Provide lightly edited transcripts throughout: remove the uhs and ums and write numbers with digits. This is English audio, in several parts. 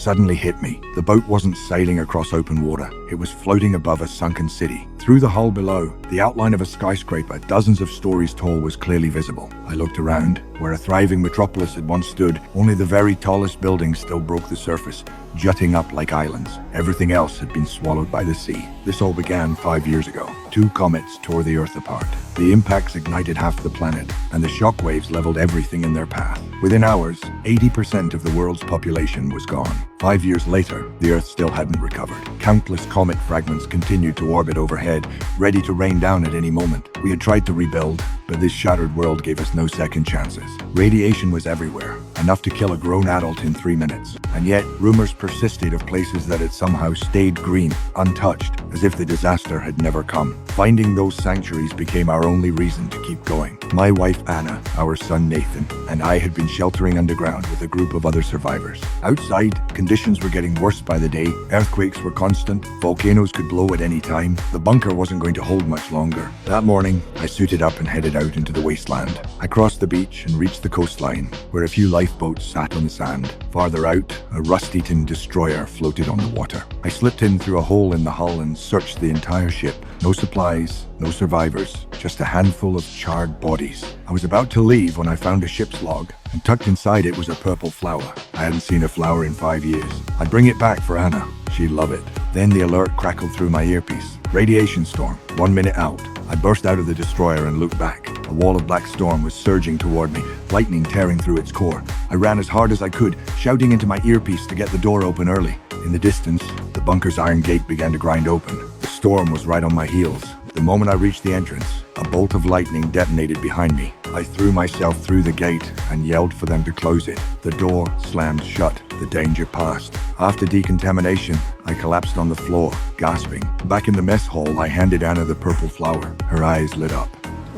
suddenly hit me. The boat wasn't sailing across open water. It was floating above a sunken city. Through the hull below, the outline of a skyscraper dozens of stories tall was clearly visible. I looked around. Where a thriving metropolis had once stood, only the very tallest buildings still broke the surface, jutting up like islands. Everything else had been swallowed by the sea. This all began 5 years ago. 2 comets tore the Earth apart. The impacts ignited half the planet, and the shockwaves leveled everything in their path. Within hours, 80% of the world's population was gone. 5 years later, the Earth still hadn't recovered. Countless comet fragments continued to orbit overhead, ready to rain down at any moment. We had tried to rebuild, but this shattered world gave us no second chances. Radiation was everywhere, enough to kill a grown adult in 3 minutes. And yet, rumors persisted of places that had somehow stayed green, untouched, as if the disaster had never come. Finding those sanctuaries became our only reason to keep going. My wife Anna, our son Nathan, and I had been sheltering underground with a group of other survivors. Outside, conditions were getting worse by the day. Earthquakes were constant. Volcanoes could blow at any time. The bunker wasn't going to hold much longer. That morning, I suited up and headed out into the wasteland. I crossed the beach and reached the coastline, where a few lifeboats sat on the sand. Farther out, a rust-eaten destroyer floated on the water. I slipped in through a hole in the hull and searched the entire ship. No supplies, no survivors, just a handful of charred bodies. I was about to leave when I found a ship's log, and tucked inside it was a purple flower. I hadn't seen a flower in 5 years. I'd bring it back for Anna. She'd love it. Then the alert crackled through my earpiece. Radiation storm, 1 minute out. I burst out of the destroyer and looked back. A wall of black storm was surging toward me, lightning tearing through its core. I ran as hard as I could, shouting into my earpiece to get the door open early. In the distance, the bunker's iron gate began to grind open. The storm was right on my heels. The moment I reached the entrance, a bolt of lightning detonated behind me. I threw myself through the gate and yelled for them to close it. The door slammed shut. The danger passed. After decontamination, I collapsed on the floor, gasping. Back in the mess hall, I handed Anna the purple flower. Her eyes lit up.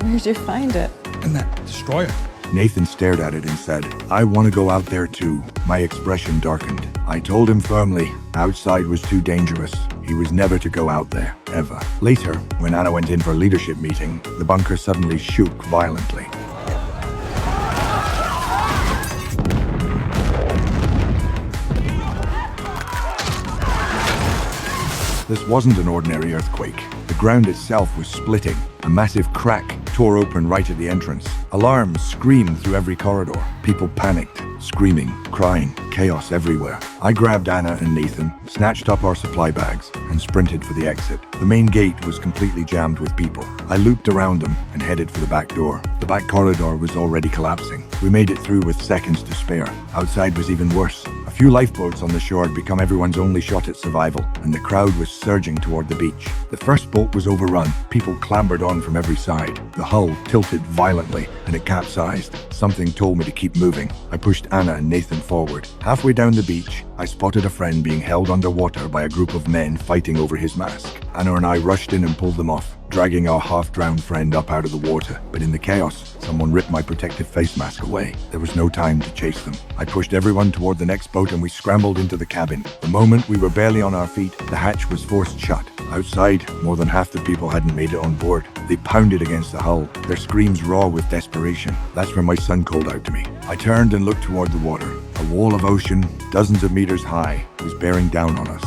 Where'd you find it? In that destroyer. Nathan stared at it and said, "I want to go out there too." My expression darkened. I told him firmly, outside was too dangerous. He was never to go out there, ever. Later, when Anna went in for a leadership meeting, the bunker suddenly shook violently. This wasn't an ordinary earthquake. The ground itself was splitting. A massive crack tore open right at the entrance. Alarms screamed through every corridor. People panicked, screaming, crying, chaos everywhere. I grabbed Anna and Nathan, snatched up our supply bags, and sprinted for the exit. The main gate was completely jammed with people. I looped around them and headed for the back door. The back corridor was already collapsing. We made it through with seconds to spare. Outside was even worse. A few lifeboats on the shore had become everyone's only shot at survival, and the crowd was surging toward the beach. The first boat was overrun. People clambered on from every side. The hull tilted violently, and it capsized. Something told me to keep moving. I pushed Anna and Nathan forward. Halfway down the beach, I spotted a friend being held underwater by a group of men fighting over his mask. Anna and I rushed in and pulled them off, dragging our half-drowned friend up out of the water. But in the chaos, someone ripped my protective face mask away. There was no time to chase them. I pushed everyone toward the next boat and we scrambled into the cabin. The moment we were barely on our feet, the hatch was forced shut. Outside, more than half the people hadn't made it on board. They pounded against the hull, their screams raw with desperation. That's when my son called out to me. I turned and looked toward the water. A wall of ocean, dozens of meters high, was bearing down on us.